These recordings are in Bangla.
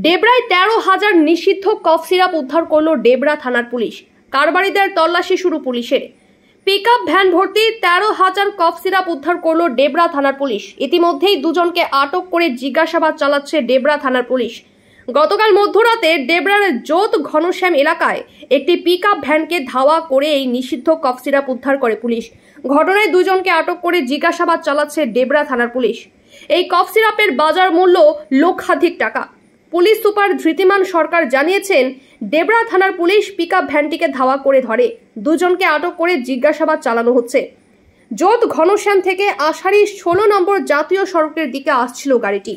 ডেবরায় 13,000 নিষিদ্ধ কফ সিরাপ উদ্ধার করল ডেবরা থানার পুলিশ। কারবারিদের তল্লাশি শুরু পুলিশের। পিকআপ ভ্যান ভর্তি 13,000 কফ সিরাপ উদ্ধার করল ডেবরা থানার পুলিশ। ইতিমধ্যেই দুজনকে আটক করে জিজ্ঞাসাবাদ চালাচ্ছে ডেবরা থানার পুলিশ। গতকাল মধ্যরাতে ডেবরার যোধ ঘনশ্যাম এলাকায় একটি পিকআপ ভ্যানকে ধাওয়া করে এই নিষিদ্ধ কফ সিরাপ উদ্ধার করে পুলিশ। ঘটনায় দুজনকে আটক করে জিজ্ঞাসাবাদ চালাচ্ছে ডেবরা থানার পুলিশ। এই কফ সিরাপের বাজার মূল্য লক্ষাধিক টাকা। পুলিশ সুপার ধৃতিমান সরকার জানিয়েছেন, ডেবরা থানার পুলিশ পিকআপ ভ্যানটিকে ধাওয়া করে ধরে দুজনকে আটক করে জিজ্ঞাসাবাদ চালানো হচ্ছে। যোধ ঘনশ্যাম থেকে আষাঢ়ি 16 নম্বর জাতীয় সড়কের দিকে আসছিল গাড়িটি।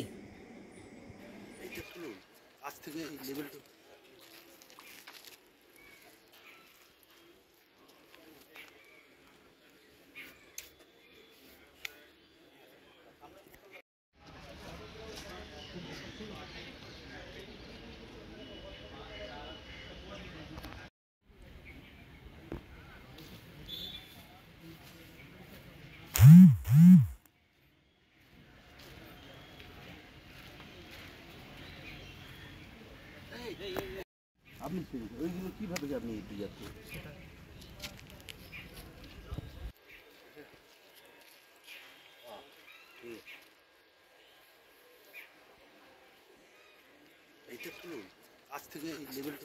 আপনি ওইগুলো কিভাবে আপনি দিয়ে যাচ্ছেন? এইটা খুলুন, আজ থেকে লেভেল